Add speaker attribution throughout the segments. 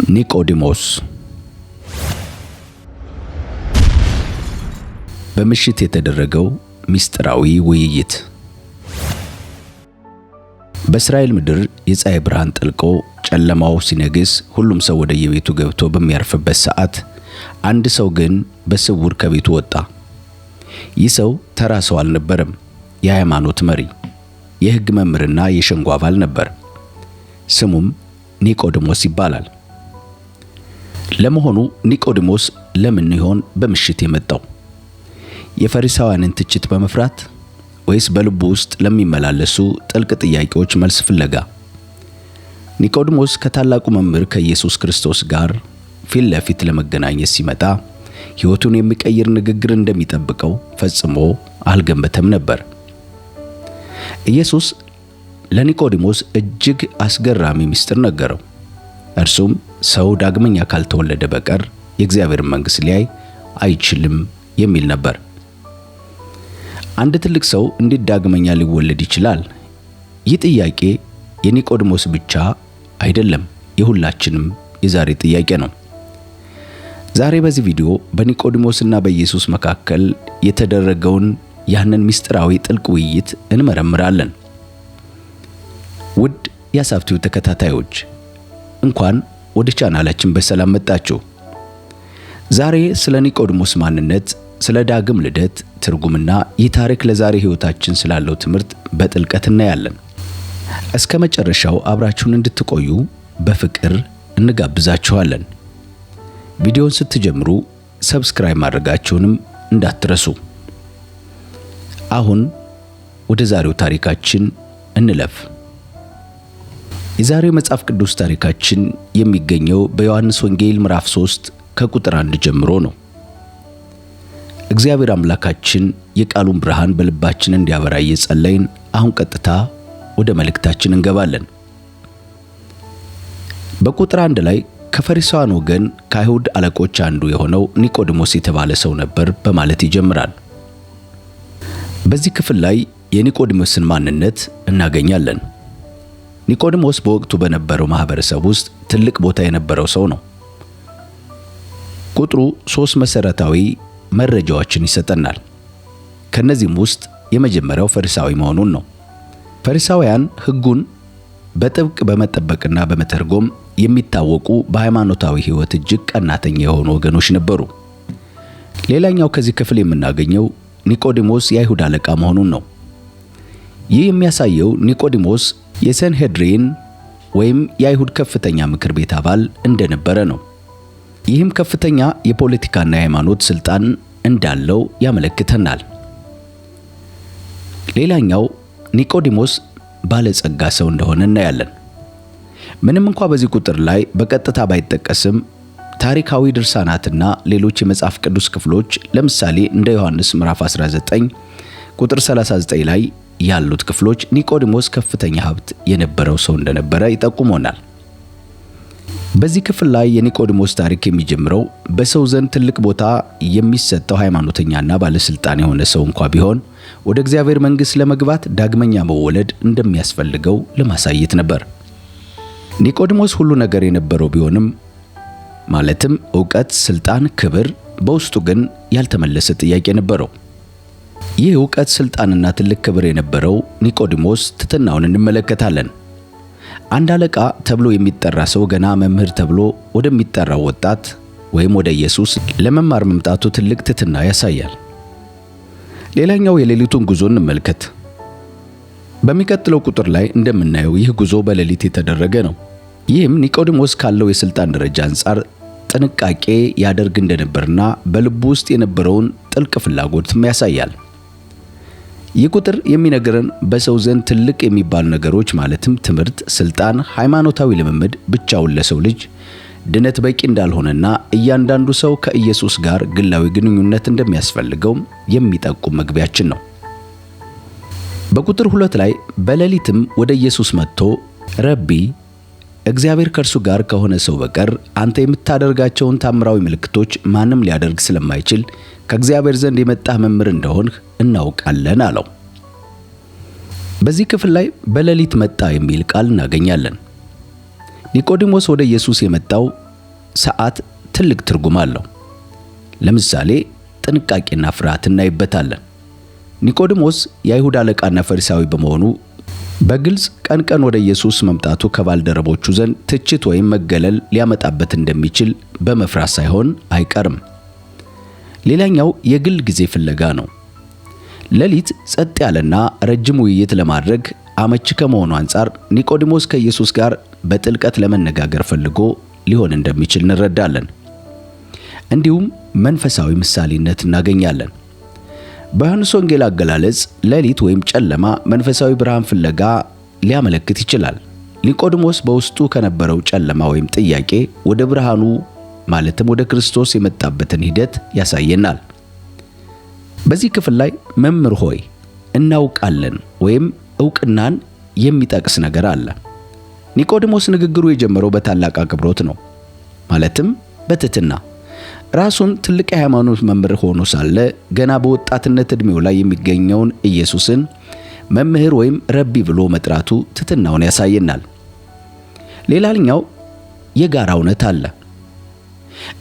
Speaker 1: ኒቆዲሞስ በምሽት የተደረገው ሚስጥራዊ ውይይት። በእስራኤል ምድር የፀሐይ ብርሃን ጠልቆ ጨለማው ሲነግስ ሁሉም ሰው ወደ የቤቱ ገብቶ በሚያርፍበት ሰዓት አንድ ሰው ግን በስውር ከቤቱ ወጣ። ይህ ሰው ተራ ሰው አልነበረም። የሃይማኖት መሪ፣ የሕግ መምህርና የሸንጎ አባል ነበር። ስሙም ኒቆዲሞስ ይባላል። ለመሆኑ ኒቆዲሞስ ለምን ይሆን በምሽት የመጣው? የፈሪሳውያንን ትችት በመፍራት ወይስ በልቡ ውስጥ ለሚመላለሱ ጥልቅ ጥያቄዎች መልስ ፍለጋ? ኒቆዲሞስ ከታላቁ መምህር ከኢየሱስ ክርስቶስ ጋር ፊት ለፊት ለመገናኘት ሲመጣ ሕይወቱን የሚቀይር ንግግር እንደሚጠብቀው ፈጽሞ አልገመተም ነበር። ኢየሱስ ለኒቆዲሞስ እጅግ አስገራሚ ምስጢር ነገረው። እርሱም ሰው ዳግመኛ ካልተወለደ በቀር የእግዚአብሔርን መንግሥት ሊያይ አይችልም የሚል ነበር። አንድ ትልቅ ሰው እንዴት ዳግመኛ ሊወለድ ይችላል? ይህ ጥያቄ የኒቆዲሞስ ብቻ አይደለም፣ የሁላችንም የዛሬ ጥያቄ ነው። ዛሬ በዚህ ቪዲዮ በኒቆዲሞስና በኢየሱስ መካከል የተደረገውን ያንን ምስጢራዊ ጥልቅ ውይይት እንመረምራለን። ውድ የሀሳብ ቲዩብ ተከታታዮች እንኳን ወደ ቻናላችን በሰላም መጣችሁ። ዛሬ ስለ ኒቆዲሞስ ማንነት፣ ስለ ዳግም ልደት ትርጉምና ይህ ታሪክ ለዛሬ ሕይወታችን ስላለው ትምህርት በጥልቀት እናያለን። እስከ መጨረሻው አብራችሁን እንድትቆዩ በፍቅር እንጋብዛችኋለን። ቪዲዮውን ስትጀምሩ ሰብስክራይብ ማድረጋችሁንም እንዳትረሱ። አሁን ወደ ዛሬው ታሪካችን እንለፍ። የዛሬው መጽሐፍ ቅዱስ ታሪካችን የሚገኘው በዮሐንስ ወንጌል ምዕራፍ 3 ከቁጥር 1 ጀምሮ ነው። እግዚአብሔር አምላካችን የቃሉን ብርሃን በልባችን እንዲያበራ እየጸለይን አሁን ቀጥታ ወደ መልእክታችን እንገባለን። በቁጥር 1 ላይ ከፈሪሳውያን ወገን ከአይሁድ አለቆች አንዱ የሆነው ኒቆዲሞስ የተባለ ሰው ነበር በማለት ይጀምራል። በዚህ ክፍል ላይ የኒቆዲሞስን ማንነት እናገኛለን። ኒቆዲሞስ በወቅቱ በነበረው ማህበረሰብ ውስጥ ትልቅ ቦታ የነበረው ሰው ነው። ቁጥሩ 3 መሰረታዊ መረጃዎችን ይሰጠናል። ከነዚህም ውስጥ የመጀመሪያው ፈሪሳዊ መሆኑን ነው። ፈሪሳውያን ሕጉን በጥብቅ በመጠበቅና በመተርጎም የሚታወቁ በሃይማኖታዊ ሕይወት እጅግ ቀናተኛ የሆኑ ወገኖች ነበሩ። ሌላኛው ከዚህ ክፍል የምናገኘው ኒቆዲሞስ የአይሁድ አለቃ መሆኑን ነው። ይህ የሚያሳየው ኒቆዲሞስ የሰንሄድሪን ወይም የአይሁድ ከፍተኛ ምክር ቤት አባል እንደነበረ ነው። ይህም ከፍተኛ የፖለቲካና የሃይማኖት ስልጣን እንዳለው ያመለክተናል። ሌላኛው ኒቆዲሞስ ባለጸጋ ሰው እንደሆነ እናያለን። ምንም እንኳ በዚህ ቁጥር ላይ በቀጥታ ባይጠቀስም ታሪካዊ ድርሳናትና ሌሎች የመጽሐፍ ቅዱስ ክፍሎች ለምሳሌ እንደ ዮሐንስ ምዕራፍ 19 ቁጥር 39 ላይ ያሉት ክፍሎች ኒቆዲሞስ ከፍተኛ ሀብት የነበረው ሰው እንደነበረ ይጠቁሙናል። በዚህ ክፍል ላይ የኒቆዲሞስ ታሪክ የሚጀምረው በሰው ዘንድ ትልቅ ቦታ የሚሰጠው ሃይማኖተኛና ባለስልጣን የሆነ ሰው እንኳ ቢሆን ወደ እግዚአብሔር መንግሥት ለመግባት ዳግመኛ መወለድ እንደሚያስፈልገው ለማሳየት ነበር። ኒቆዲሞስ ሁሉ ነገር የነበረው ቢሆንም ማለትም ዕውቀት፣ ስልጣን፣ ክብር፣ በውስጡ ግን ያልተመለሰ ጥያቄ ነበረው። ይህ ዕውቀት፣ ስልጣንና ትልቅ ክብር የነበረው ኒቆዲሞስ ትሕትናውን እንመለከታለን። አንድ አለቃ ተብሎ የሚጠራ ሰው ገና መምህር ተብሎ ወደሚጠራው ወጣት ወይም ወደ ኢየሱስ ለመማር መምጣቱ ትልቅ ትሕትና ያሳያል። ሌላኛው የሌሊቱን ጉዞ እንመልከት። በሚቀጥለው ቁጥር ላይ እንደምናየው ይህ ጉዞ በሌሊት የተደረገ ነው። ይህም ኒቆዲሞስ ካለው የስልጣን ደረጃ አንጻር ጥንቃቄ ያደርግ እንደነበርና በልቡ ውስጥ የነበረውን ጥልቅ ፍላጎትም ያሳያል። ይህ ቁጥር የሚነግረን በሰው ዘንድ ትልቅ የሚባሉ ነገሮች ማለትም ትምህርት፣ ስልጣን፣ ሃይማኖታዊ ልምምድ ብቻውን ለሰው ልጅ ድነት በቂ እንዳልሆነና እያንዳንዱ ሰው ከኢየሱስ ጋር ግላዊ ግንኙነት እንደሚያስፈልገው የሚጠቁም መግቢያችን ነው። በቁጥር 2 ላይ በሌሊትም ወደ ኢየሱስ መጥቶ ረቢ፣ እግዚአብሔር ከእርሱ ጋር ከሆነ ሰው በቀር አንተ የምታደርጋቸውን ታምራዊ ምልክቶች ማንም ሊያደርግ ስለማይችል ከእግዚአብሔር ዘንድ የመጣህ መምህር እንደሆንህ እናውቃለን አለው። በዚህ ክፍል ላይ በሌሊት መጣ የሚል ቃል እናገኛለን። ኒቆዲሞስ ወደ ኢየሱስ የመጣው ሰዓት ትልቅ ትርጉም አለው። ለምሳሌ ጥንቃቄና ፍርሃት እናይበታለን። ኒቆዲሞስ የአይሁድ አለቃና ፈሪሳዊ በመሆኑ በግልጽ ቀን ቀን ወደ ኢየሱስ መምጣቱ ከባልደረቦቹ ዘንድ ትችት ወይም መገለል ሊያመጣበት እንደሚችል በመፍራት ሳይሆን አይቀርም። ሌላኛው የግል ጊዜ ፍለጋ ነው። ሌሊት ጸጥ ያለና ረጅም ውይይት ለማድረግ አመቺ ከመሆኑ አንጻር ኒቆዲሞስ ከኢየሱስ ጋር በጥልቀት ለመነጋገር ፈልጎ ሊሆን እንደሚችል እንረዳለን። እንዲሁም መንፈሳዊ ምሳሌነት እናገኛለን። በዮሐንስ ወንጌል አገላለጽ ሌሊት ወይም ጨለማ መንፈሳዊ ብርሃን ፍለጋ ሊያመለክት ይችላል። ኒቆዲሞስ በውስጡ ከነበረው ጨለማ ወይም ጥያቄ ወደ ብርሃኑ ማለትም ወደ ክርስቶስ የመጣበትን ሂደት ያሳየናል። በዚህ ክፍል ላይ መምህር ሆይ እናውቃለን ወይም ዕውቅናን የሚጠቅስ ነገር አለ። ኒቆዲሞስ ንግግሩ የጀመረው በታላቅ አክብሮት ነው፣ ማለትም በትህትና። ራሱን ትልቅ የሃይማኖት መምህር ሆኖ ሳለ ገና በወጣትነት ዕድሜው ላይ የሚገኘውን ኢየሱስን መምህር ወይም ረቢ ብሎ መጥራቱ ትህትናውን ያሳየናል። ሌላኛው የጋራ እውነት አለ።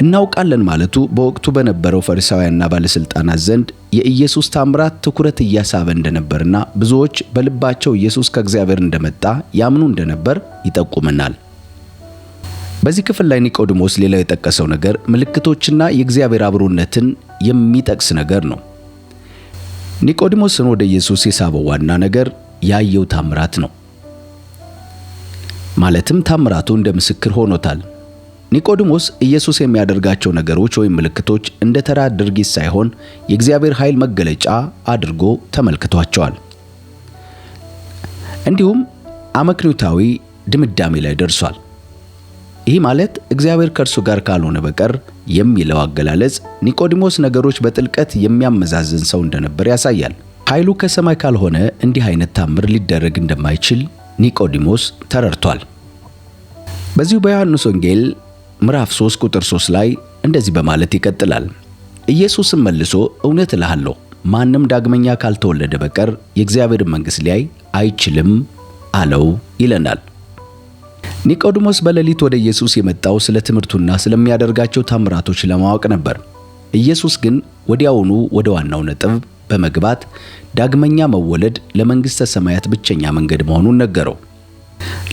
Speaker 1: እናውቃለን ማለቱ በወቅቱ በነበረው ፈሪሳውያንና ባለስልጣናት ዘንድ የኢየሱስ ታምራት ትኩረት እያሳበ እንደነበርና ብዙዎች በልባቸው ኢየሱስ ከእግዚአብሔር እንደመጣ ያምኑ እንደነበር ይጠቁመናል። በዚህ ክፍል ላይ ኒቆዲሞስ ሌላው የጠቀሰው ነገር ምልክቶችና የእግዚአብሔር አብሮነትን የሚጠቅስ ነገር ነው። ኒቆዲሞስን ወደ ኢየሱስ የሳበው ዋና ነገር ያየው ታምራት ነው። ማለትም ታምራቱ እንደ ምስክር ሆኖታል። ኒቆዲሞስ ኢየሱስ የሚያደርጋቸው ነገሮች ወይም ምልክቶች እንደ ተራ ድርጊት ሳይሆን የእግዚአብሔር ኃይል መገለጫ አድርጎ ተመልክቷቸዋል። እንዲሁም አመክንዮአዊ ድምዳሜ ላይ ደርሷል። ይህ ማለት እግዚአብሔር ከእርሱ ጋር ካልሆነ በቀር የሚለው አገላለጽ ኒቆዲሞስ ነገሮች በጥልቀት የሚያመዛዝን ሰው እንደነበር ያሳያል። ኃይሉ ከሰማይ ካልሆነ እንዲህ አይነት ታምር ሊደረግ እንደማይችል ኒቆዲሞስ ተረድቷል። በዚሁ በዮሐንስ ወንጌል ምዕራፍ 3 ቁጥር 3 ላይ እንደዚህ በማለት ይቀጥላል። ኢየሱስም መልሶ እውነት እልሃለሁ ማንም ዳግመኛ ካልተወለደ በቀር የእግዚአብሔርን መንግሥት ሊያይ አይችልም አለው ይለናል። ኒቆዲሞስ በሌሊት ወደ ኢየሱስ የመጣው ስለ ትምህርቱና ስለሚያደርጋቸው ታምራቶች ለማወቅ ነበር። ኢየሱስ ግን ወዲያውኑ ወደ ዋናው ነጥብ በመግባት ዳግመኛ መወለድ ለመንግሥተ ሰማያት ብቸኛ መንገድ መሆኑን ነገረው።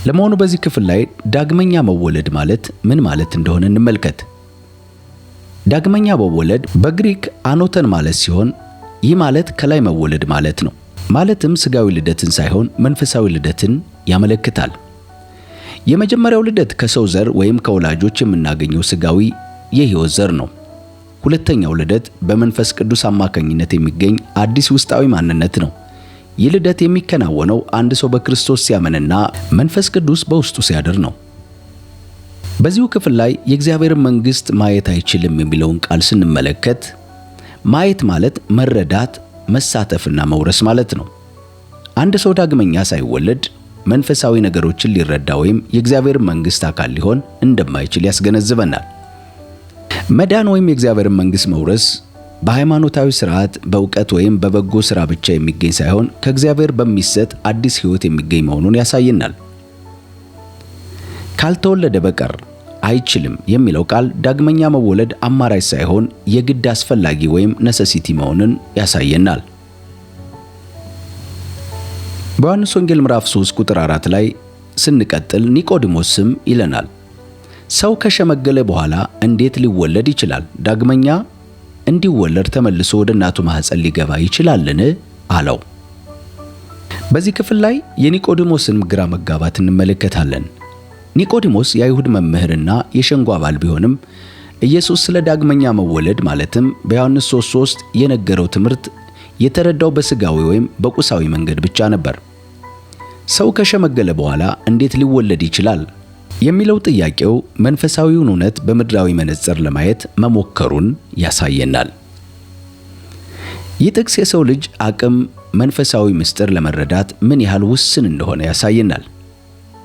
Speaker 1: ለመሆኑ በዚህ ክፍል ላይ ዳግመኛ መወለድ ማለት ምን ማለት እንደሆነ እንመልከት። ዳግመኛ መወለድ በግሪክ አኖተን ማለት ሲሆን ይህ ማለት ከላይ መወለድ ማለት ነው። ማለትም ስጋዊ ልደትን ሳይሆን መንፈሳዊ ልደትን ያመለክታል። የመጀመሪያው ልደት ከሰው ዘር ወይም ከወላጆች የምናገኘው ስጋዊ የሕይወት ዘር ነው። ሁለተኛው ልደት በመንፈስ ቅዱስ አማካኝነት የሚገኝ አዲስ ውስጣዊ ማንነት ነው። ይህ ልደት የሚከናወነው አንድ ሰው በክርስቶስ ሲያምንና መንፈስ ቅዱስ በውስጡ ሲያድር ነው። በዚሁ ክፍል ላይ የእግዚአብሔርን መንግሥት ማየት አይችልም የሚለውን ቃል ስንመለከት ማየት ማለት መረዳት፣ መሳተፍና መውረስ ማለት ነው። አንድ ሰው ዳግመኛ ሳይወለድ መንፈሳዊ ነገሮችን ሊረዳ ወይም የእግዚአብሔር መንግሥት አካል ሊሆን እንደማይችል ያስገነዝበናል። መዳን ወይም የእግዚአብሔርን መንግሥት መውረስ በሃይማኖታዊ ሥርዓት፣ በእውቀት ወይም በበጎ ሥራ ብቻ የሚገኝ ሳይሆን ከእግዚአብሔር በሚሰጥ አዲስ ሕይወት የሚገኝ መሆኑን ያሳየናል። ካልተወለደ በቀር አይችልም የሚለው ቃል ዳግመኛ መወለድ አማራጭ ሳይሆን የግድ አስፈላጊ ወይም ነሰሲቲ መሆኑን ያሳየናል። በዮሐንስ ወንጌል ምዕራፍ 3 ቁጥር 4 ላይ ስንቀጥል ኒቆዲሞስም ይለናል፣ ሰው ከሸመገለ በኋላ እንዴት ሊወለድ ይችላል? ዳግመኛ እንዲወለድ ተመልሶ ወደ እናቱ ማኅፀን ሊገባ ይችላልን? አለው። በዚህ ክፍል ላይ የኒቆዲሞስን ግራ መጋባት እንመለከታለን። ኒቆዲሞስ የአይሁድ መምህርና የሸንጎ አባል ቢሆንም ኢየሱስ ስለ ዳግመኛ መወለድ ማለትም በዮሐንስ 3:3 የነገረው ትምህርት የተረዳው በስጋዊ ወይም በቁሳዊ መንገድ ብቻ ነበር። ሰው ከሸመገለ በኋላ እንዴት ሊወለድ ይችላል የሚለው ጥያቄው መንፈሳዊውን እውነት በምድራዊ መነጽር ለማየት መሞከሩን ያሳየናል። ይህ ጥቅስ የሰው ልጅ አቅም መንፈሳዊ ምስጢር ለመረዳት ምን ያህል ውስን እንደሆነ ያሳየናል።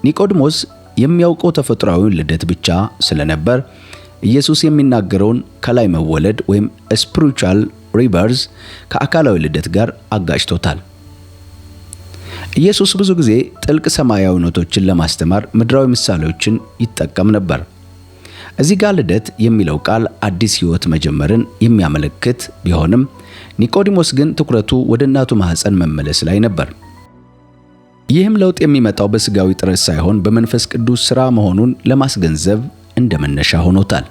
Speaker 1: ኒቆዲሞስ የሚያውቀው ተፈጥሯዊውን ልደት ብቻ ስለነበር ኢየሱስ የሚናገረውን ከላይ መወለድ ወይም ስፒሪቹዋል ሪበርዝ ከአካላዊ ልደት ጋር አጋጭቶታል። ኢየሱስ ብዙ ጊዜ ጥልቅ ሰማያዊ እውነቶችን ለማስተማር ምድራዊ ምሳሌዎችን ይጠቀም ነበር። እዚህ ጋር ልደት የሚለው ቃል አዲስ ሕይወት መጀመርን የሚያመለክት ቢሆንም ኒቆዲሞስ ግን ትኩረቱ ወደ እናቱ ማኅፀን መመለስ ላይ ነበር። ይህም ለውጥ የሚመጣው በሥጋዊ ጥረት ሳይሆን በመንፈስ ቅዱስ ሥራ መሆኑን ለማስገንዘብ እንደ መነሻ ሆኖታል።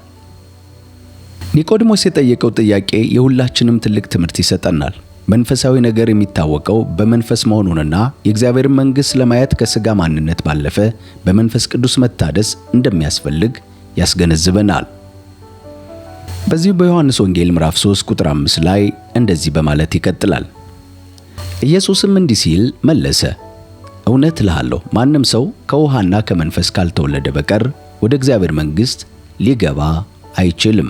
Speaker 1: ኒቆዲሞስ የጠየቀው ጥያቄ የሁላችንም ትልቅ ትምህርት ይሰጠናል። መንፈሳዊ ነገር የሚታወቀው በመንፈስ መሆኑንና የእግዚአብሔርን መንግሥት ለማየት ከሥጋ ማንነት ባለፈ በመንፈስ ቅዱስ መታደስ እንደሚያስፈልግ ያስገነዝበናል። በዚህ በዮሐንስ ወንጌል ምዕራፍ 3 ቁጥር 5 ላይ እንደዚህ በማለት ይቀጥላል። ኢየሱስም እንዲህ ሲል መለሰ፣ እውነት እልሃለሁ ማንም ሰው ከውሃና ከመንፈስ ካልተወለደ በቀር ወደ እግዚአብሔር መንግሥት ሊገባ አይችልም።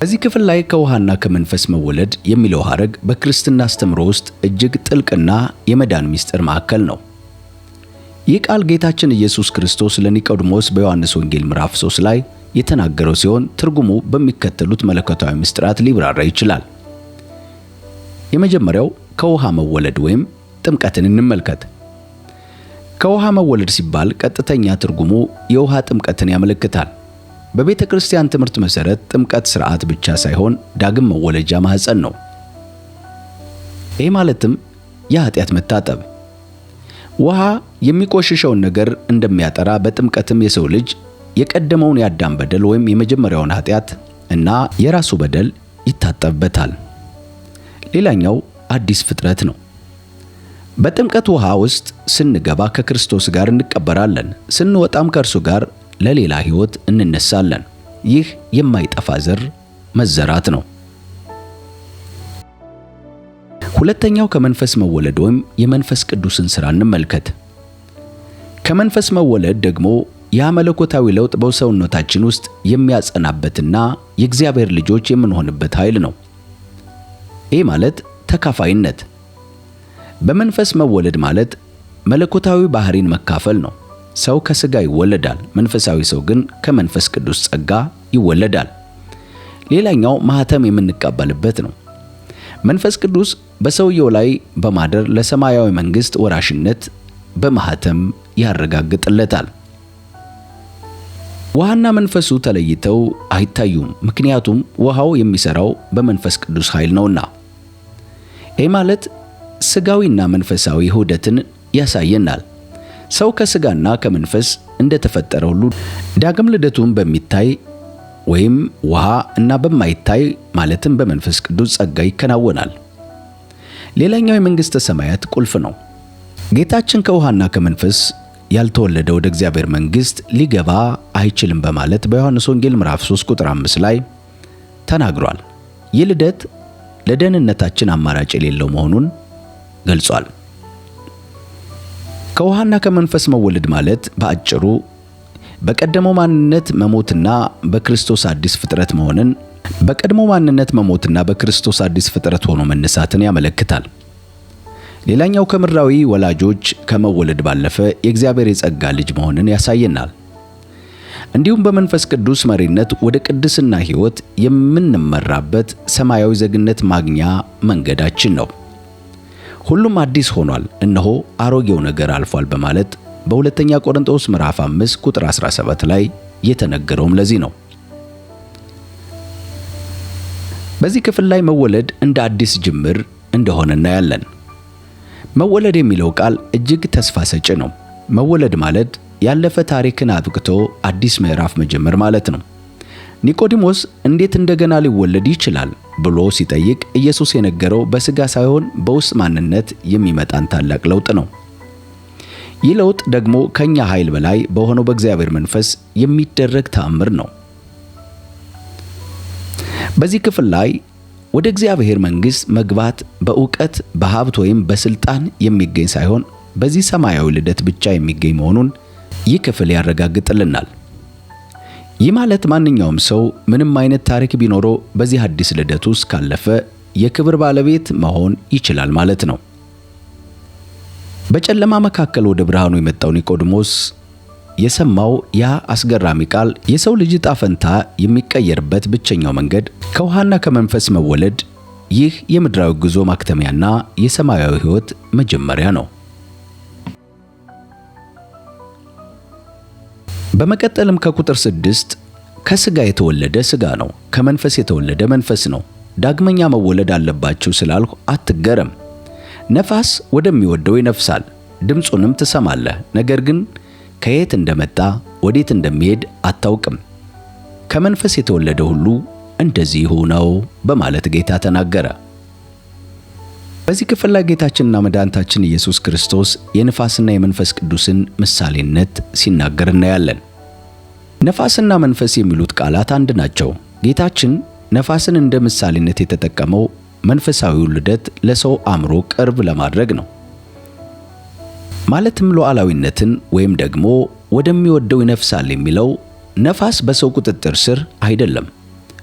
Speaker 1: በዚህ ክፍል ላይ ከውሃና ከመንፈስ መወለድ የሚለው ሐረግ በክርስትና አስተምሮ ውስጥ እጅግ ጥልቅና የመዳን ምስጢር ማዕከል ነው። ይህ ቃል ጌታችን ኢየሱስ ክርስቶስ ለኒቆዲሞስ በዮሐንስ ወንጌል ምዕራፍ 3 ላይ የተናገረው ሲሆን ትርጉሙ በሚከተሉት መለኮታዊ ምስጢራት ሊብራራ ይችላል። የመጀመሪያው ከውሃ መወለድ ወይም ጥምቀትን እንመልከት። ከውሃ መወለድ ሲባል ቀጥተኛ ትርጉሙ የውሃ ጥምቀትን ያመለክታል። በቤተ ክርስቲያን ትምህርት መሠረት ጥምቀት ሥርዓት ብቻ ሳይሆን ዳግም መወለጃ ማኅፀን ነው። ይህ ማለትም የኃጢአት መታጠብ። ውሃ የሚቆሽሸውን ነገር እንደሚያጠራ በጥምቀትም የሰው ልጅ የቀደመውን የአዳም በደል ወይም የመጀመሪያውን ኃጢአት እና የራሱ በደል ይታጠብበታል። ሌላኛው አዲስ ፍጥረት ነው። በጥምቀት ውሃ ውስጥ ስንገባ ከክርስቶስ ጋር እንቀበራለን፣ ስንወጣም ከእርሱ ጋር ለሌላ ሕይወት እንነሳለን። ይህ የማይጠፋ ዘር መዘራት ነው። ሁለተኛው ከመንፈስ መወለድ ወይም የመንፈስ ቅዱስን ሥራ እንመልከት። ከመንፈስ መወለድ ደግሞ ያ መለኮታዊ ለውጥ በሰውነታችን ውስጥ የሚያጸናበትና የእግዚአብሔር ልጆች የምንሆንበት ኃይል ነው። ይህ ማለት ተካፋይነት። በመንፈስ መወለድ ማለት መለኮታዊ ባህሪን መካፈል ነው። ሰው ከሥጋ ይወለዳል፣ መንፈሳዊ ሰው ግን ከመንፈስ ቅዱስ ጸጋ ይወለዳል። ሌላኛው ማኅተም የምንቀበልበት ነው። መንፈስ ቅዱስ በሰውየው ላይ በማደር ለሰማያዊ መንግሥት ወራሽነት በማኅተም ያረጋግጥለታል። ውሃና መንፈሱ ተለይተው አይታዩም፣ ምክንያቱም ውሃው የሚሠራው በመንፈስ ቅዱስ ኃይል ነውና። ይህ ማለት ሥጋዊና መንፈሳዊ ውህደትን ያሳየናል። ሰው ከሥጋና ከመንፈስ እንደተፈጠረ ሁሉ ዳግም ልደቱን በሚታይ ወይም ውሃ እና በማይታይ ማለትም በመንፈስ ቅዱስ ጸጋ ይከናወናል። ሌላኛው የመንግሥተ ሰማያት ቁልፍ ነው። ጌታችን ከውሃና ከመንፈስ ያልተወለደ ወደ እግዚአብሔር መንግሥት ሊገባ አይችልም በማለት በዮሐንስ ወንጌል ምዕራፍ 3 ቁጥር 5 ላይ ተናግሯል። ይህ ልደት ለደህንነታችን አማራጭ የሌለው መሆኑን ገልጿል። ከውሃና ከመንፈስ መወለድ ማለት በአጭሩ በቀደመው ማንነት መሞትና በክርስቶስ አዲስ ፍጥረት መሆንን በቀደመው ማንነት መሞትና በክርስቶስ አዲስ ፍጥረት ሆኖ መነሳትን ያመለክታል። ሌላኛው ከምድራዊ ወላጆች ከመወለድ ባለፈ የእግዚአብሔር የጸጋ ልጅ መሆንን ያሳየናል። እንዲሁም በመንፈስ ቅዱስ መሪነት ወደ ቅድስና ሕይወት የምንመራበት ሰማያዊ ዜግነት ማግኛ መንገዳችን ነው። ሁሉም አዲስ ሆኗል፣ እነሆ አሮጌው ነገር አልፏል በማለት በሁለተኛ ቆሮንቶስ ምዕራፍ 5 ቁጥር 17 ላይ የተነገረውም ለዚህ ነው። በዚህ ክፍል ላይ መወለድ እንደ አዲስ ጅምር እንደሆነ እናያለን። መወለድ የሚለው ቃል እጅግ ተስፋ ሰጪ ነው። መወለድ ማለት ያለፈ ታሪክን አብቅቶ አዲስ ምዕራፍ መጀመር ማለት ነው። ኒቆዲሞስ እንዴት እንደገና ሊወለድ ይችላል ብሎ ሲጠይቅ ኢየሱስ የነገረው በሥጋ ሳይሆን በውስጥ ማንነት የሚመጣን ታላቅ ለውጥ ነው። ይህ ለውጥ ደግሞ ከኛ ኃይል በላይ በሆነው በእግዚአብሔር መንፈስ የሚደረግ ተአምር ነው። በዚህ ክፍል ላይ ወደ እግዚአብሔር መንግሥት መግባት በእውቀት በሀብት ወይም በስልጣን የሚገኝ ሳይሆን በዚህ ሰማያዊ ልደት ብቻ የሚገኝ መሆኑን ይህ ክፍል ያረጋግጥልናል። ይህ ማለት ማንኛውም ሰው ምንም አይነት ታሪክ ቢኖረው በዚህ አዲስ ልደት ውስጥ ካለፈ የክብር ባለቤት መሆን ይችላል ማለት ነው። በጨለማ መካከል ወደ ብርሃኑ የመጣው ኒቆዲሞስ የሰማው ያ አስገራሚ ቃል የሰው ልጅ ዕጣ ፈንታ የሚቀየርበት ብቸኛው መንገድ ከውሃና ከመንፈስ መወለድ፣ ይህ የምድራዊ ጉዞ ማክተሚያና የሰማያዊ ሕይወት መጀመሪያ ነው። በመቀጠልም ከቁጥር 6 ከሥጋ የተወለደ ሥጋ ነው፣ ከመንፈስ የተወለደ መንፈስ ነው። ዳግመኛ መወለድ አለባችሁ ስላልሁ አትገረም። ነፋስ ወደሚወደው ይነፍሳል፣ ድምፁንም ትሰማለህ፣ ነገር ግን ከየት እንደመጣ ወዴት እንደሚሄድ አታውቅም። ከመንፈስ የተወለደ ሁሉ እንደዚሁ ነው በማለት ጌታ ተናገረ። በዚህ ክፍል ላይ ጌታችንና መድኃኒታችን ኢየሱስ ክርስቶስ የነፋስና የመንፈስ ቅዱስን ምሳሌነት ሲናገር እናያለን። ነፋስና መንፈስ የሚሉት ቃላት አንድ ናቸው። ጌታችን ነፋስን እንደ ምሳሌነት የተጠቀመው መንፈሳዊውን ልደት ለሰው አእምሮ ቅርብ ለማድረግ ነው። ማለትም ሉዓላዊነትን ወይም ደግሞ ወደሚወደው ይነፍሳል የሚለው ነፋስ በሰው ቁጥጥር ስር አይደለም፣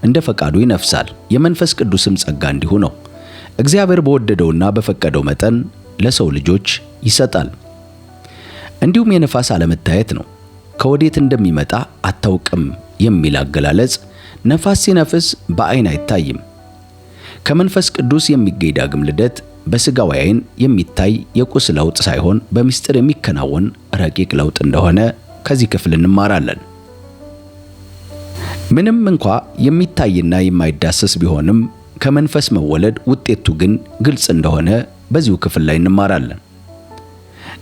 Speaker 1: እንደ ፈቃዱ ይነፍሳል። የመንፈስ ቅዱስም ጸጋ እንዲሁ ነው። እግዚአብሔር በወደደውና በፈቀደው መጠን ለሰው ልጆች ይሰጣል። እንዲሁም የነፋስ አለመታየት ነው። ከወዴት እንደሚመጣ አታውቅም የሚል አገላለጽ ነፋስ ሲነፍስ በዓይን አይታይም። ከመንፈስ ቅዱስ የሚገኝ ዳግም ልደት በሥጋዊ ዓይን የሚታይ የቁስ ለውጥ ሳይሆን በምስጢር የሚከናወን ረቂቅ ለውጥ እንደሆነ ከዚህ ክፍል እንማራለን። ምንም እንኳ የሚታይና የማይዳሰስ ቢሆንም ከመንፈስ መወለድ ውጤቱ ግን ግልጽ እንደሆነ በዚሁ ክፍል ላይ እንማራለን።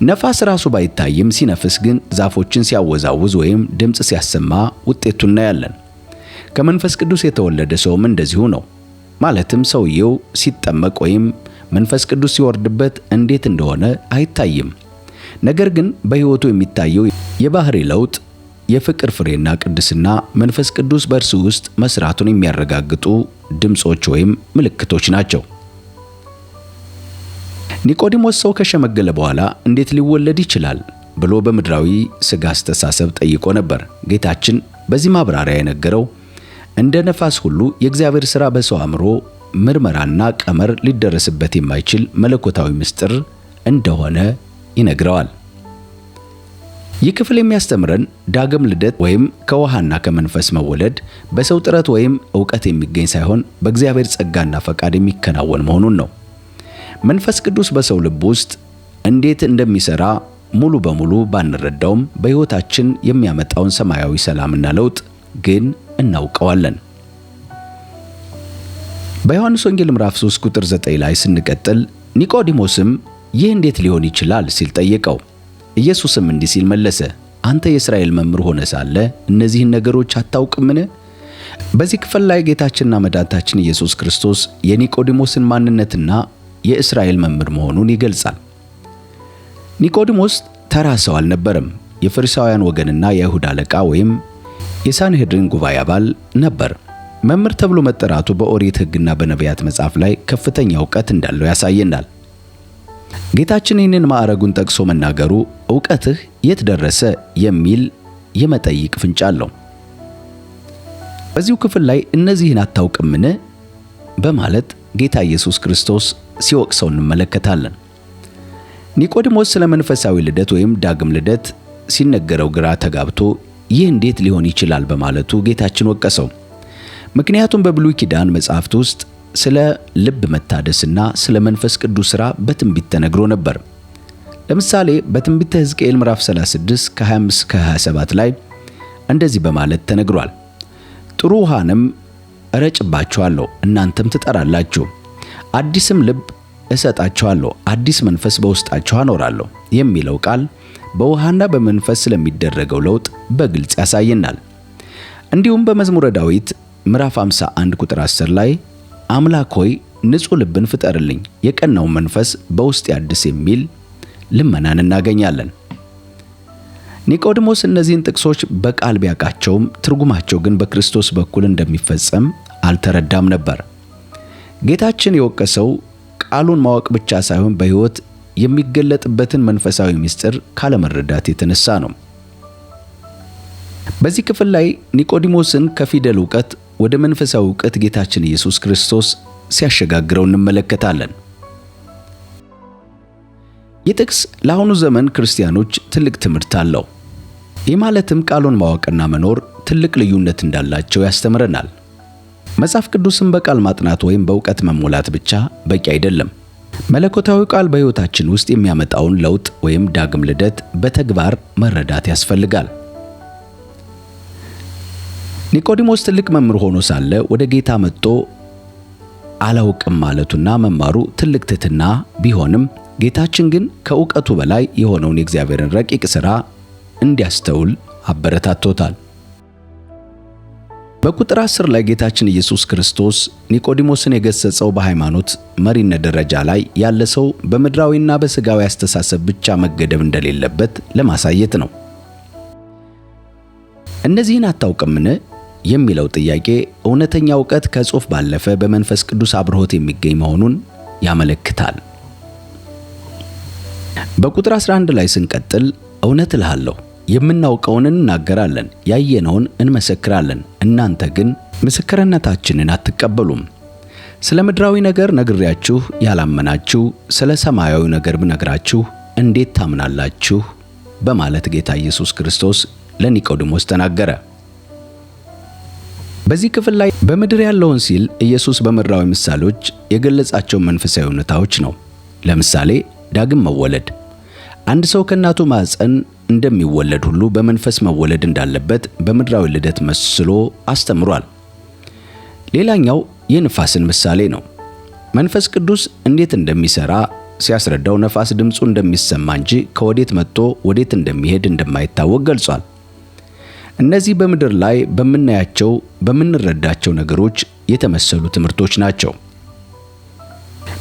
Speaker 1: ነፋስ ራሱ ባይታይም ሲነፍስ ግን ዛፎችን ሲያወዛውዝ ወይም ድምፅ ሲያሰማ ውጤቱን እናያለን። ከመንፈስ ቅዱስ የተወለደ ሰውም እንደዚሁ ነው። ማለትም ሰውየው ሲጠመቅ ወይም መንፈስ ቅዱስ ሲወርድበት እንዴት እንደሆነ አይታይም። ነገር ግን በሕይወቱ የሚታየው የባህሪ ለውጥ፣ የፍቅር ፍሬና ቅድስና መንፈስ ቅዱስ በእርሱ ውስጥ መስራቱን የሚያረጋግጡ ድምጾች ወይም ምልክቶች ናቸው። ኒቆዲሞስ ሰው ከሸመገለ በኋላ እንዴት ሊወለድ ይችላል ብሎ በምድራዊ ሥጋ አስተሳሰብ ጠይቆ ነበር። ጌታችን በዚህ ማብራሪያ የነገረው እንደ ነፋስ ሁሉ የእግዚአብሔር ሥራ በሰው አእምሮ ምርመራና ቀመር ሊደረስበት የማይችል መለኮታዊ ምስጢር እንደሆነ ይነግረዋል። ይህ ክፍል የሚያስተምረን ዳግም ልደት ወይም ከውሃና ከመንፈስ መወለድ በሰው ጥረት ወይም ዕውቀት የሚገኝ ሳይሆን በእግዚአብሔር ጸጋና ፈቃድ የሚከናወን መሆኑን ነው። መንፈስ ቅዱስ በሰው ልብ ውስጥ እንዴት እንደሚሰራ ሙሉ በሙሉ ባንረዳውም በሕይወታችን የሚያመጣውን ሰማያዊ ሰላምና ለውጥ ግን እናውቀዋለን። በዮሐንስ ወንጌል ምዕራፍ 3 ቁጥር 9 ላይ ስንቀጥል ኒቆዲሞስም ይህ እንዴት ሊሆን ይችላል ሲል ጠየቀው። ኢየሱስም እንዲህ ሲል መለሰ፣ አንተ የእስራኤል መምህር ሆነ ሳለ እነዚህን ነገሮች አታውቅምን? በዚህ ክፍል ላይ ጌታችንና መድኃኒታችን ኢየሱስ ክርስቶስ የኒቆዲሞስን ማንነትና የእስራኤል መምህር መሆኑን ይገልጻል። ኒቆዲሞስ ተራ ሰው አልነበረም። የፈሪሳውያን ወገንና የአይሁድ አለቃ ወይም የሳንሄድሪን ጉባኤ አባል ነበር። መምህር ተብሎ መጠራቱ በኦሪት ሕግና በነቢያት መጽሐፍ ላይ ከፍተኛ ዕውቀት እንዳለው ያሳየናል። ጌታችን ይህንን ማዕረጉን ጠቅሶ መናገሩ ዕውቀትህ የት ደረሰ የሚል የመጠይቅ ፍንጭ አለው። በዚሁ ክፍል ላይ እነዚህን አታውቅምን በማለት ጌታ ኢየሱስ ክርስቶስ ሲወቅሰው እንመለከታለን። ኒቆዲሞስ ስለ መንፈሳዊ ልደት ወይም ዳግም ልደት ሲነገረው ግራ ተጋብቶ ይህ እንዴት ሊሆን ይችላል በማለቱ ጌታችን ወቀሰው። ምክንያቱም በብሉይ ኪዳን መጽሐፍት ውስጥ ስለ ልብ መታደስና ስለ መንፈስ ቅዱስ ሥራ በትንቢት ተነግሮ ነበር። ለምሳሌ በትንቢተ ሕዝቅኤል ምዕራፍ 36 ከ25-27 ላይ እንደዚህ በማለት ተነግሯል። ጥሩ ውሃንም እረጭባችኋለሁ፣ እናንተም ትጠራላችሁ፣ አዲስም ልብ እሰጣችኋለሁ፣ አዲስ መንፈስ በውስጣችሁ አኖራለሁ የሚለው ቃል በውሃና በመንፈስ ስለሚደረገው ለውጥ በግልጽ ያሳየናል። እንዲሁም በመዝሙረ ዳዊት ምዕራፍ 51 ቁጥር 10 ላይ አምላክ ሆይ ንጹሕ ልብን ፍጠርልኝ፣ የቀናውን መንፈስ በውስጤ አድስ የሚል ልመናን እናገኛለን። ኒቆዲሞስ እነዚህን ጥቅሶች በቃል ቢያውቃቸውም ትርጉማቸው ግን በክርስቶስ በኩል እንደሚፈጸም አልተረዳም ነበር። ጌታችን የወቀሰው ቃሉን ማወቅ ብቻ ሳይሆን በሕይወት የሚገለጥበትን መንፈሳዊ ምስጢር ካለመረዳት የተነሳ ነው። በዚህ ክፍል ላይ ኒቆዲሞስን ከፊደል ዕውቀት ወደ መንፈሳዊ ዕውቀት ጌታችን ኢየሱስ ክርስቶስ ሲያሸጋግረው እንመለከታለን። ይህ ጥቅስ ለአሁኑ ዘመን ክርስቲያኖች ትልቅ ትምህርት አለው። ይህ ማለትም ቃሉን ማወቅና መኖር ትልቅ ልዩነት እንዳላቸው ያስተምረናል። መጽሐፍ ቅዱስን በቃል ማጥናት ወይም በእውቀት መሞላት ብቻ በቂ አይደለም። መለኮታዊ ቃል በሕይወታችን ውስጥ የሚያመጣውን ለውጥ ወይም ዳግም ልደት በተግባር መረዳት ያስፈልጋል። ኒቆዲሞስ ትልቅ መምህር ሆኖ ሳለ ወደ ጌታ መጥቶ አላውቅም ማለቱና መማሩ ትልቅ ትሕትና ቢሆንም ጌታችን ግን ከእውቀቱ በላይ የሆነውን የእግዚአብሔርን ረቂቅ ሥራ እንዲያስተውል አበረታቶታል። በቁጥር 10 ላይ ጌታችን ኢየሱስ ክርስቶስ ኒቆዲሞስን የገሰጸው በሃይማኖት መሪነት ደረጃ ላይ ያለ ሰው በምድራዊና በሥጋዊ አስተሳሰብ ብቻ መገደብ እንደሌለበት ለማሳየት ነው። እነዚህን አታውቅምን የሚለው ጥያቄ እውነተኛ እውቀት ከጽሑፍ ባለፈ በመንፈስ ቅዱስ አብርሆት የሚገኝ መሆኑን ያመለክታል። በቁጥር 11 ላይ ስንቀጥል እውነት እልሃለሁ የምናውቀውን እንናገራለን፣ ያየነውን እንመሰክራለን፣ እናንተ ግን ምስክርነታችንን አትቀበሉም። ስለ ምድራዊ ነገር ነግሬያችሁ ያላመናችሁ፣ ስለ ሰማያዊ ነገር ብነግራችሁ እንዴት ታምናላችሁ? በማለት ጌታ ኢየሱስ ክርስቶስ ለኒቆዲሞስ ተናገረ። በዚህ ክፍል ላይ በምድር ያለውን ሲል ኢየሱስ በምድራዊ ምሳሌዎች የገለጻቸው መንፈሳዊ እውነታዎች ነው። ለምሳሌ ዳግም መወለድ፣ አንድ ሰው ከእናቱ ማኅፀን እንደሚወለድ ሁሉ በመንፈስ መወለድ እንዳለበት በምድራዊ ልደት መስሎ አስተምሯል። ሌላኛው የንፋስን ምሳሌ ነው። መንፈስ ቅዱስ እንዴት እንደሚሰራ ሲያስረዳው ነፋስ ድምፁ እንደሚሰማ እንጂ ከወዴት መጥቶ ወዴት እንደሚሄድ እንደማይታወቅ ገልጿል። እነዚህ በምድር ላይ በምናያቸው በምንረዳቸው ነገሮች የተመሰሉ ትምህርቶች ናቸው።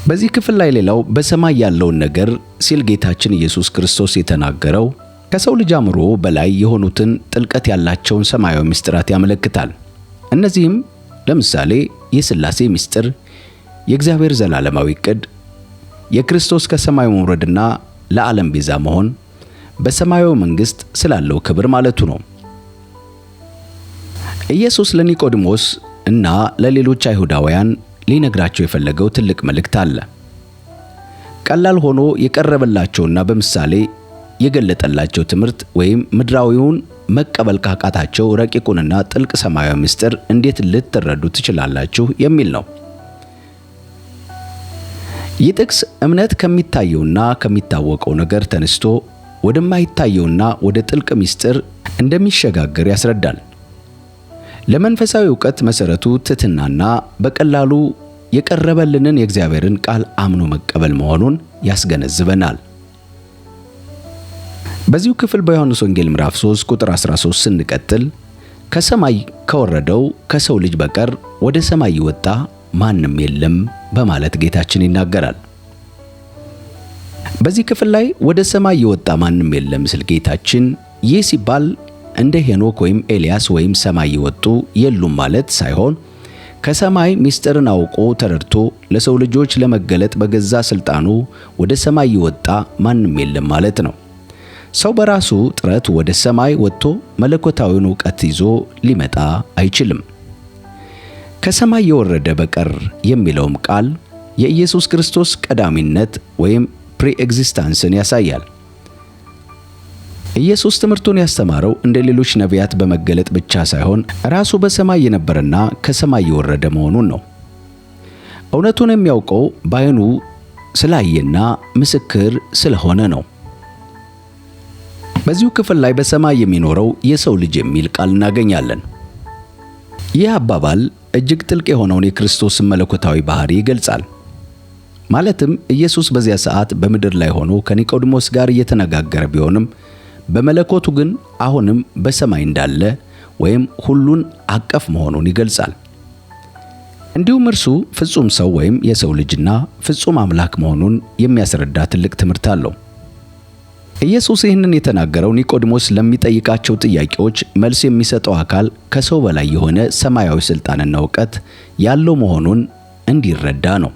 Speaker 1: በዚህ ክፍል ላይ ሌላው በሰማይ ያለውን ነገር ሲል ጌታችን ኢየሱስ ክርስቶስ የተናገረው ከሰው ልጅ አእምሮ በላይ የሆኑትን ጥልቀት ያላቸውን ሰማያዊ ምስጢራት ያመለክታል። እነዚህም ለምሳሌ የሥላሴ ምስጢር፣ የእግዚአብሔር ዘላለማዊ ዕቅድ፣ የክርስቶስ ከሰማይ መውረድና ለዓለም ቤዛ መሆን፣ በሰማያዊ መንግሥት ስላለው ክብር ማለቱ ነው። ኢየሱስ ለኒቆዲሞስ እና ለሌሎች አይሁዳውያን ሊነግራቸው የፈለገው ትልቅ መልእክት አለ። ቀላል ሆኖ የቀረበላቸውና በምሳሌ የገለጠላቸው ትምህርት ወይም ምድራዊውን መቀበል ካቃታቸው ረቂቁንና ጥልቅ ሰማያዊ ምስጢር እንዴት ልትረዱ ትችላላችሁ የሚል ነው። ይህ ጥቅስ እምነት ከሚታየውና ከሚታወቀው ነገር ተነስቶ ወደማይታየውና ወደ ጥልቅ ምስጢር እንደሚሸጋገር ያስረዳል። ለመንፈሳዊ ዕውቀት መሰረቱ ትሕትናና በቀላሉ የቀረበልንን የእግዚአብሔርን ቃል አምኖ መቀበል መሆኑን ያስገነዝበናል። በዚሁ ክፍል በዮሐንስ ወንጌል ምዕራፍ 3 ቁጥር 13 ስንቀጥል ከሰማይ ከወረደው ከሰው ልጅ በቀር ወደ ሰማይ የወጣ ማንም የለም በማለት ጌታችን ይናገራል። በዚህ ክፍል ላይ ወደ ሰማይ የወጣ ማንም የለም ሲል ጌታችን ይህ ሲባል እንደ ሄኖክ ወይም ኤልያስ ወይም ሰማይ የወጡ የሉም ማለት ሳይሆን ከሰማይ ምስጢርን አውቆ ተረድቶ ለሰው ልጆች ለመገለጥ በገዛ ስልጣኑ ወደ ሰማይ የወጣ ማንም የለም ማለት ነው። ሰው በራሱ ጥረት ወደ ሰማይ ወጥቶ መለኮታዊውን ዕውቀት ይዞ ሊመጣ አይችልም። ከሰማይ የወረደ በቀር የሚለውም ቃል የኢየሱስ ክርስቶስ ቀዳሚነት ወይም ፕሪኤግዚስታንስን ያሳያል። ኢየሱስ ትምህርቱን ያስተማረው እንደ ሌሎች ነቢያት በመገለጥ ብቻ ሳይሆን ራሱ በሰማይ የነበረና ከሰማይ የወረደ መሆኑን ነው። እውነቱን የሚያውቀው በዓይኑ ስላየና ምስክር ስለሆነ ነው። በዚሁ ክፍል ላይ በሰማይ የሚኖረው የሰው ልጅ የሚል ቃል እናገኛለን። ይህ አባባል እጅግ ጥልቅ የሆነውን የክርስቶስን መለኮታዊ ባህሪ ይገልጻል። ማለትም ኢየሱስ በዚያ ሰዓት በምድር ላይ ሆኖ ከኒቆዲሞስ ጋር እየተነጋገረ ቢሆንም በመለኮቱ ግን አሁንም በሰማይ እንዳለ ወይም ሁሉን አቀፍ መሆኑን ይገልጻል። እንዲሁም እርሱ ፍጹም ሰው ወይም የሰው ልጅና ፍጹም አምላክ መሆኑን የሚያስረዳ ትልቅ ትምህርት አለው። ኢየሱስ ይህንን የተናገረው ኒቆዲሞስ ለሚጠይቃቸው ጥያቄዎች መልስ የሚሰጠው አካል ከሰው በላይ የሆነ ሰማያዊ ስልጣንና ዕውቀት ያለው መሆኑን እንዲረዳ ነው።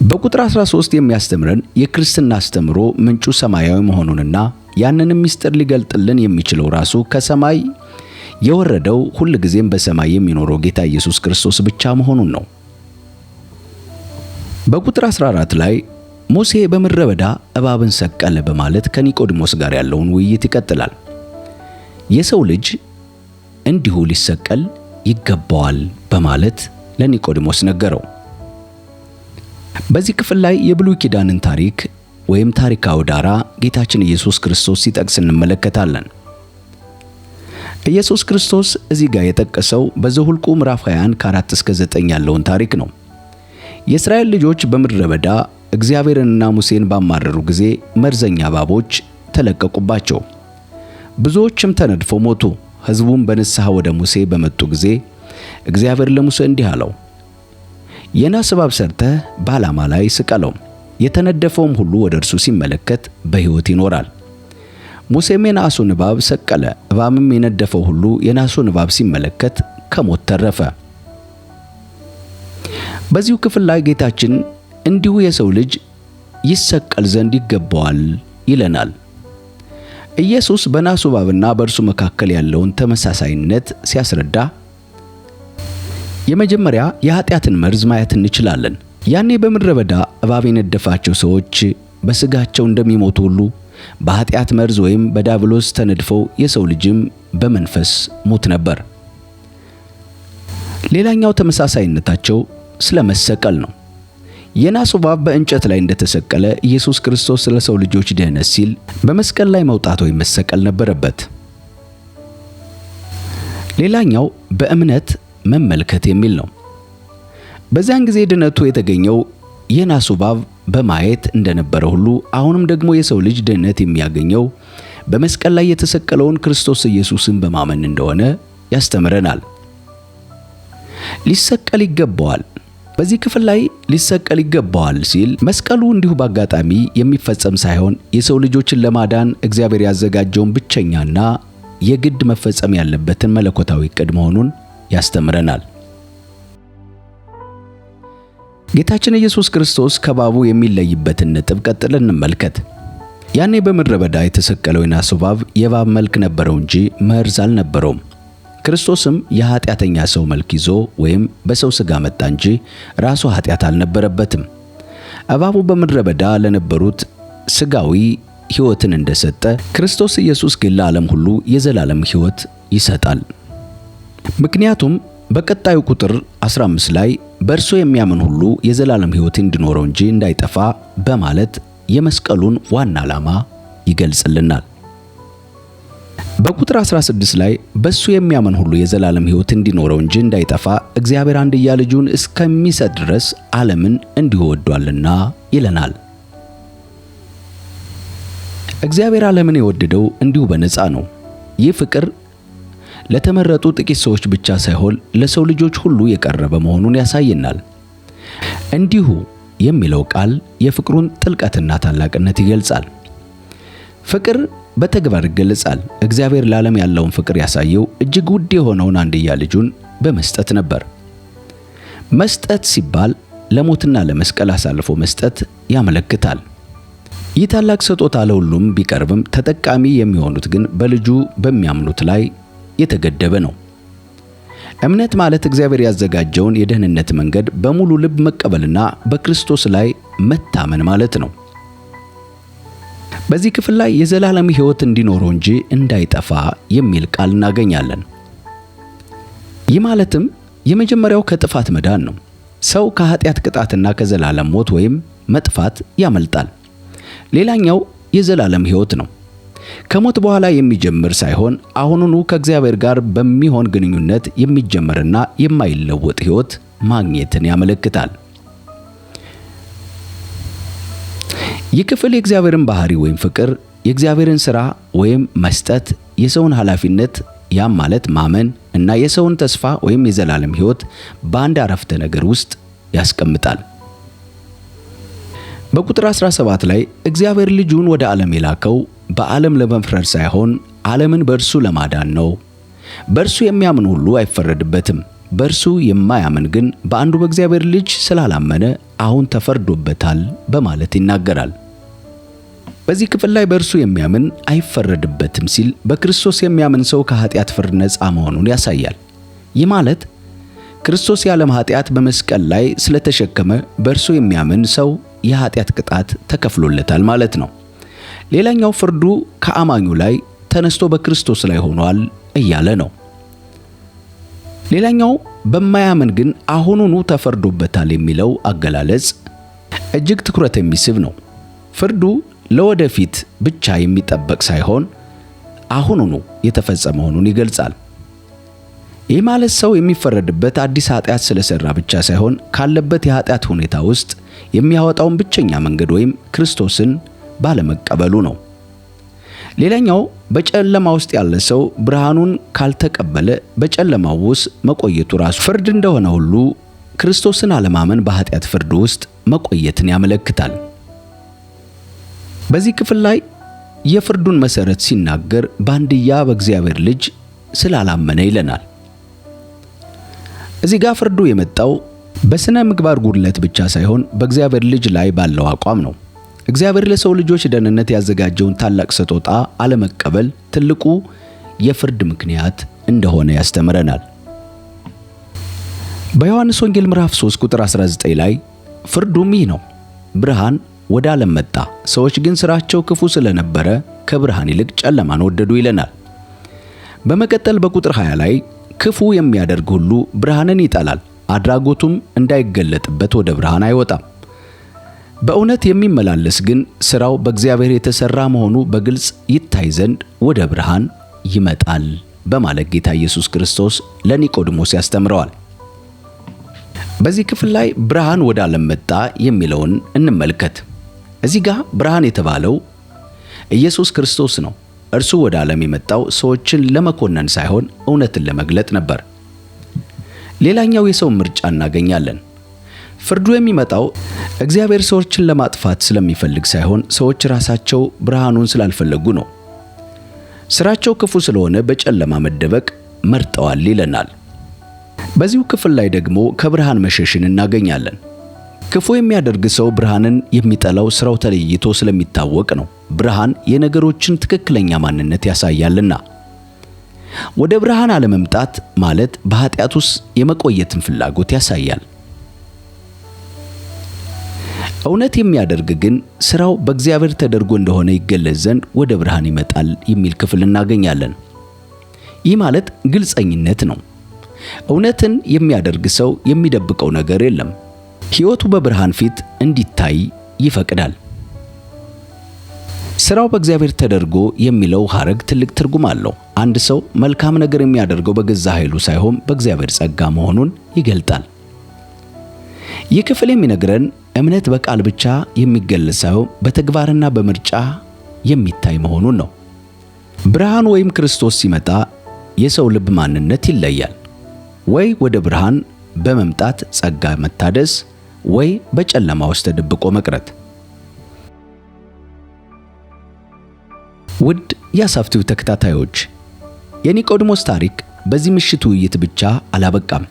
Speaker 1: በቁጥር 13 የሚያስተምረን የክርስትና አስተምሮ ምንጩ ሰማያዊ መሆኑንና ያንንም ምስጢር ሊገልጥልን የሚችለው ራሱ ከሰማይ የወረደው ሁልጊዜም በሰማይ የሚኖረው ጌታ ኢየሱስ ክርስቶስ ብቻ መሆኑን ነው። በቁጥር 14 ላይ ሙሴ በምድረ በዳ እባብን ሰቀለ በማለት ከኒቆዲሞስ ጋር ያለውን ውይይት ይቀጥላል። የሰው ልጅ እንዲሁ ሊሰቀል ይገባዋል በማለት ለኒቆዲሞስ ነገረው። በዚህ ክፍል ላይ የብሉይ ኪዳንን ታሪክ ወይም ታሪካዊ ዳራ ጌታችን ኢየሱስ ክርስቶስ ሲጠቅስ እንመለከታለን። ኢየሱስ ክርስቶስ እዚህ ጋር የጠቀሰው በዘኍልቍ ምዕራፍ 21 ከ4 እስከ 9 ያለውን ታሪክ ነው። የእስራኤል ልጆች በምድረ በዳ እግዚአብሔርንና ሙሴን ባማረሩ ጊዜ መርዘኛ እባቦች ተለቀቁባቸው። ብዙዎችም ተነድፈው ሞቱ። ሕዝቡም በንስሐ ወደ ሙሴ በመጡ ጊዜ እግዚአብሔር ለሙሴ እንዲህ አለው፣ የናስ እባብ ሰርተህ በዓላማ ላይ ስቀለው፣ የተነደፈውም ሁሉ ወደ እርሱ ሲመለከት በሕይወት ይኖራል። ሙሴም የናሱን እባብ ሰቀለ። እባብም የነደፈው ሁሉ የናሱን እባብ ሲመለከት ከሞት ተረፈ። በዚሁ ክፍል ላይ ጌታችን እንዲሁ የሰው ልጅ ይሰቀል ዘንድ ይገባዋል ይለናል። ኢየሱስ በናሱ እባብና በእርሱ መካከል ያለውን ተመሳሳይነት ሲያስረዳ የመጀመሪያ የኃጢአትን መርዝ ማየት እንችላለን። ያኔ በምድረ በዳ እባብ የነደፋቸው ሰዎች በሥጋቸው እንደሚሞቱ ሁሉ በኃጢአት መርዝ ወይም በዲያብሎስ ተነድፈው የሰው ልጅም በመንፈስ ሞት ነበር። ሌላኛው ተመሳሳይነታቸው ስለ መሰቀል ነው። የናሱ እባብ በእንጨት ላይ እንደተሰቀለ ኢየሱስ ክርስቶስ ስለ ሰው ልጆች ድህነት ሲል በመስቀል ላይ መውጣት ወይም መሰቀል ነበረበት። ሌላኛው በእምነት መመልከት የሚል ነው። በዚያን ጊዜ ድነቱ የተገኘው የናሱ እባብ በማየት እንደነበረ ሁሉ አሁንም ደግሞ የሰው ልጅ ድህነት የሚያገኘው በመስቀል ላይ የተሰቀለውን ክርስቶስ ኢየሱስን በማመን እንደሆነ ያስተምረናል። ሊሰቀል ይገባዋል። በዚህ ክፍል ላይ ሊሰቀል ይገባዋል ሲል መስቀሉ እንዲሁ በአጋጣሚ የሚፈጸም ሳይሆን የሰው ልጆችን ለማዳን እግዚአብሔር ያዘጋጀውን ብቸኛና የግድ መፈጸም ያለበትን መለኮታዊ ዕቅድ መሆኑን ያስተምረናል። ጌታችን ኢየሱስ ክርስቶስ ከእባቡ የሚለይበትን ነጥብ ቀጥለን እንመልከት። ያኔ በምድረ በዳ የተሰቀለው የናሱ እባብ የእባብ መልክ ነበረው እንጂ መርዝ አልነበረውም። ክርስቶስም የኃጢአተኛ ሰው መልክ ይዞ ወይም በሰው ሥጋ መጣ እንጂ ራሱ ኃጢአት አልነበረበትም። እባቡ በምድረ በዳ ለነበሩት ሥጋዊ ሕይወትን እንደሰጠ ክርስቶስ ኢየሱስ ግን ለዓለም ሁሉ የዘላለም ሕይወት ይሰጣል። ምክንያቱም በቀጣዩ ቁጥር 15 ላይ በእርሱ የሚያምን ሁሉ የዘላለም ሕይወት እንዲኖረው እንጂ እንዳይጠፋ በማለት የመስቀሉን ዋና ዓላማ ይገልጽልናል። በቁጥር 16 ላይ በሱ የሚያምን ሁሉ የዘላለም ሕይወት እንዲኖረው እንጂ እንዳይጠፋ እግዚአብሔር አንድያ ልጁን እስከሚሰጥ ድረስ ዓለምን እንዲሁ ወዷልና ይለናል። እግዚአብሔር ዓለምን የወደደው እንዲሁ በነፃ ነው። ይህ ፍቅር ለተመረጡ ጥቂት ሰዎች ብቻ ሳይሆን ለሰው ልጆች ሁሉ የቀረበ መሆኑን ያሳየናል። እንዲሁ የሚለው ቃል የፍቅሩን ጥልቀትና ታላቅነት ይገልጻል። ፍቅር በተግባር ይገለጻል። እግዚአብሔር ለዓለም ያለውን ፍቅር ያሳየው እጅግ ውድ የሆነውን አንድያ ልጁን በመስጠት ነበር። መስጠት ሲባል ለሞትና ለመስቀል አሳልፎ መስጠት ያመለክታል። ይህ ታላቅ ስጦታ ለሁሉም ቢቀርብም ተጠቃሚ የሚሆኑት ግን በልጁ በሚያምኑት ላይ የተገደበ ነው። እምነት ማለት እግዚአብሔር ያዘጋጀውን የደህንነት መንገድ በሙሉ ልብ መቀበልና በክርስቶስ ላይ መታመን ማለት ነው። በዚህ ክፍል ላይ የዘላለም ሕይወት እንዲኖረው እንጂ እንዳይጠፋ የሚል ቃል እናገኛለን። ይህ ማለትም የመጀመሪያው ከጥፋት መዳን ነው። ሰው ከኃጢአት ቅጣትና ከዘላለም ሞት ወይም መጥፋት ያመልጣል። ሌላኛው የዘላለም ሕይወት ነው። ከሞት በኋላ የሚጀምር ሳይሆን አሁኑኑ ከእግዚአብሔር ጋር በሚሆን ግንኙነት የሚጀምርና የማይለወጥ ሕይወት ማግኘትን ያመለክታል። ይህ ክፍል የእግዚአብሔርን ባህሪ ወይም ፍቅር፣ የእግዚአብሔርን ሥራ ወይም መስጠት፣ የሰውን ኃላፊነት ያም ማለት ማመን እና የሰውን ተስፋ ወይም የዘላለም ሕይወት በአንድ አረፍተ ነገር ውስጥ ያስቀምጣል። በቁጥር 17 ላይ እግዚአብሔር ልጁን ወደ ዓለም የላከው በዓለም ለመፍረድ ሳይሆን ዓለምን በእርሱ ለማዳን ነው። በእርሱ የሚያምን ሁሉ አይፈረድበትም። በእርሱ የማያምን ግን በአንዱ በእግዚአብሔር ልጅ ስላላመነ አሁን ተፈርዶበታል በማለት ይናገራል። በዚህ ክፍል ላይ በእርሱ የሚያምን አይፈረድበትም ሲል በክርስቶስ የሚያምን ሰው ከኃጢአት ፍርድ ነፃ መሆኑን ያሳያል። ይህ ማለት ክርስቶስ የዓለም ኃጢአት በመስቀል ላይ ስለተሸከመ በእርሱ የሚያምን ሰው የኃጢአት ቅጣት ተከፍሎለታል ማለት ነው። ሌላኛው ፍርዱ ከአማኙ ላይ ተነስቶ በክርስቶስ ላይ ሆኗል እያለ ነው። ሌላኛው በማያምን ግን አሁኑኑ ተፈርዶበታል የሚለው አገላለጽ እጅግ ትኩረት የሚስብ ነው። ፍርዱ ለወደፊት ብቻ የሚጠበቅ ሳይሆን አሁኑኑ የተፈጸመ መሆኑን ይገልጻል። ይህ ማለት ሰው የሚፈረድበት አዲስ ኃጢአት ስለሰራ ብቻ ሳይሆን ካለበት የኃጢአት ሁኔታ ውስጥ የሚያወጣውን ብቸኛ መንገድ ወይም ክርስቶስን ባለመቀበሉ ነው። ሌላኛው በጨለማ ውስጥ ያለ ሰው ብርሃኑን ካልተቀበለ በጨለማው ውስጥ መቆየቱ ራሱ ፍርድ እንደሆነ ሁሉ ክርስቶስን አለማመን በኃጢአት ፍርድ ውስጥ መቆየትን ያመለክታል። በዚህ ክፍል ላይ የፍርዱን መሰረት ሲናገር በአንድያ በእግዚአብሔር ልጅ ስላላመነ ይለናል። እዚህ ጋር ፍርዱ የመጣው በስነ ምግባር ጉድለት ብቻ ሳይሆን በእግዚአብሔር ልጅ ላይ ባለው አቋም ነው። እግዚአብሔር ለሰው ልጆች ደህንነት ያዘጋጀውን ታላቅ ስጦታ አለመቀበል ትልቁ የፍርድ ምክንያት እንደሆነ ያስተምረናል። በዮሐንስ ወንጌል ምዕራፍ 3 ቁጥር 19 ላይ ፍርዱም ይህ ነው፣ ብርሃን ወደ ዓለም መጣ፣ ሰዎች ግን ሥራቸው ክፉ ስለነበረ ከብርሃን ይልቅ ጨለማን ወደዱ ይለናል። በመቀጠል በቁጥር 20 ላይ ክፉ የሚያደርግ ሁሉ ብርሃንን ይጠላል፣ አድራጎቱም እንዳይገለጥበት ወደ ብርሃን አይወጣም። በእውነት የሚመላለስ ግን ሥራው በእግዚአብሔር የተሰራ መሆኑ በግልጽ ይታይ ዘንድ ወደ ብርሃን ይመጣል በማለት ጌታ ኢየሱስ ክርስቶስ ለኒቆዲሞስ ያስተምረዋል። በዚህ ክፍል ላይ ብርሃን ወደ ዓለም መጣ የሚለውን እንመልከት። እዚህ ጋር ብርሃን የተባለው ኢየሱስ ክርስቶስ ነው። እርሱ ወደ ዓለም የመጣው ሰዎችን ለመኮነን ሳይሆን እውነትን ለመግለጥ ነበር። ሌላኛው የሰው ምርጫ እናገኛለን። ፍርዱ የሚመጣው እግዚአብሔር ሰዎችን ለማጥፋት ስለሚፈልግ ሳይሆን ሰዎች ራሳቸው ብርሃኑን ስላልፈለጉ ነው። ስራቸው ክፉ ስለሆነ በጨለማ መደበቅ መርጠዋል ይለናል። በዚሁ ክፍል ላይ ደግሞ ከብርሃን መሸሽን እናገኛለን። ክፉ የሚያደርግ ሰው ብርሃንን የሚጠላው ስራው ተለይቶ ስለሚታወቅ ነው። ብርሃን የነገሮችን ትክክለኛ ማንነት ያሳያልና። ወደ ብርሃን አለመምጣት ማለት በኃጢአት ውስጥ የመቆየትን ፍላጎት ያሳያል። እውነት የሚያደርግ ግን ስራው በእግዚአብሔር ተደርጎ እንደሆነ ይገለጽ ዘንድ ወደ ብርሃን ይመጣል የሚል ክፍል እናገኛለን። ይህ ማለት ግልጸኝነት ነው። እውነትን የሚያደርግ ሰው የሚደብቀው ነገር የለም። ሕይወቱ በብርሃን ፊት እንዲታይ ይፈቅዳል። ስራው በእግዚአብሔር ተደርጎ የሚለው ሐረግ ትልቅ ትርጉም አለው። አንድ ሰው መልካም ነገር የሚያደርገው በገዛ ኃይሉ ሳይሆን በእግዚአብሔር ጸጋ መሆኑን ይገልጣል። ይህ ክፍል የሚነግረን እምነት በቃል ብቻ የሚገለጽ ሳይሆን በተግባርና በምርጫ የሚታይ መሆኑን ነው። ብርሃን ወይም ክርስቶስ ሲመጣ የሰው ልብ ማንነት ይለያል። ወይ ወደ ብርሃን በመምጣት ጸጋ መታደስ፣ ወይ በጨለማ ውስጥ ተደብቆ መቅረት። ውድ የአሳፍቲው ተከታታዮች፣ የኒቆዲሞስ ታሪክ በዚህ ምሽት ውይይት ብቻ አላበቃም።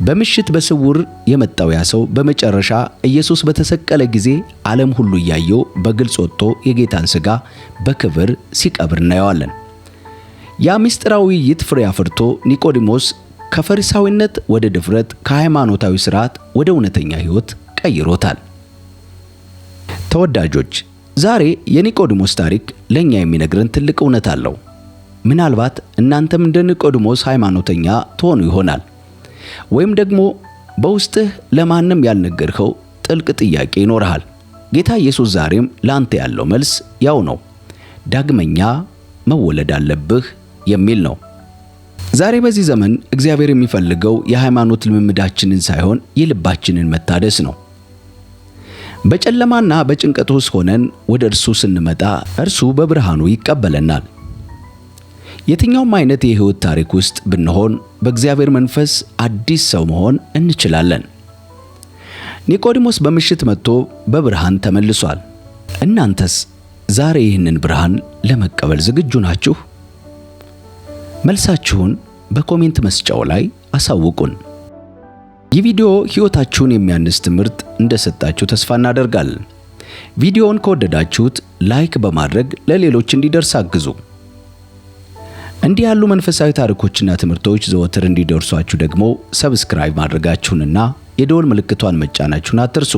Speaker 1: በምሽት በስውር የመጣው ያ ሰው በመጨረሻ ኢየሱስ በተሰቀለ ጊዜ ዓለም ሁሉ እያየው በግልጽ ወጥቶ የጌታን ሥጋ በክብር ሲቀብር እናየዋለን። ያ ምስጢራዊ ውይይት ፍሬ አፍርቶ ኒቆዲሞስ ከፈሪሳዊነት ወደ ድፍረት፣ ከሃይማኖታዊ ሥርዓት ወደ እውነተኛ ሕይወት ቀይሮታል። ተወዳጆች፣ ዛሬ የኒቆዲሞስ ታሪክ ለኛ የሚነግረን ትልቅ እውነት አለው። ምናልባት እናንተም እንደ ኒቆዲሞስ ሃይማኖተኛ ትሆኑ ይሆናል። ወይም ደግሞ በውስጥህ ለማንም ያልነገርከው ጥልቅ ጥያቄ ይኖርሃል። ጌታ ኢየሱስ ዛሬም ላንተ ያለው መልስ ያው ነው። ዳግመኛ መወለድ አለብህ የሚል ነው። ዛሬ በዚህ ዘመን እግዚአብሔር የሚፈልገው የሃይማኖት ልምምዳችንን ሳይሆን የልባችንን መታደስ ነው። በጨለማና በጭንቀት ውስጥ ሆነን ወደ እርሱ ስንመጣ እርሱ በብርሃኑ ይቀበለናል። የትኛውም አይነት የሕይወት ታሪክ ውስጥ ብንሆን በእግዚአብሔር መንፈስ አዲስ ሰው መሆን እንችላለን። ኒቆዲሞስ በምሽት መጥቶ በብርሃን ተመልሷል። እናንተስ ዛሬ ይህንን ብርሃን ለመቀበል ዝግጁ ናችሁ? መልሳችሁን በኮሜንት መስጫው ላይ አሳውቁን። ይህ ቪዲዮ ሕይወታችሁን የሚያንስ ትምህርት እንደሰጣችሁ ተስፋ እናደርጋለን። ቪዲዮውን ከወደዳችሁት ላይክ በማድረግ ለሌሎች እንዲደርስ አግዙ። እንዲህ ያሉ መንፈሳዊ ታሪኮችና ትምህርቶች ዘወትር እንዲደርሷችሁ ደግሞ ሰብስክራይብ ማድረጋችሁንና የደወል ምልክቷን መጫናችሁን አትርሱ።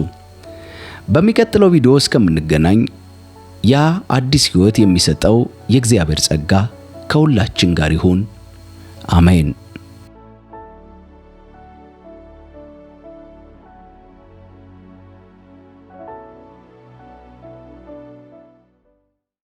Speaker 1: በሚቀጥለው ቪዲዮ እስከምንገናኝ ያ አዲስ ሕይወት የሚሰጠው የእግዚአብሔር ጸጋ ከሁላችን ጋር ይሁን። አሜን።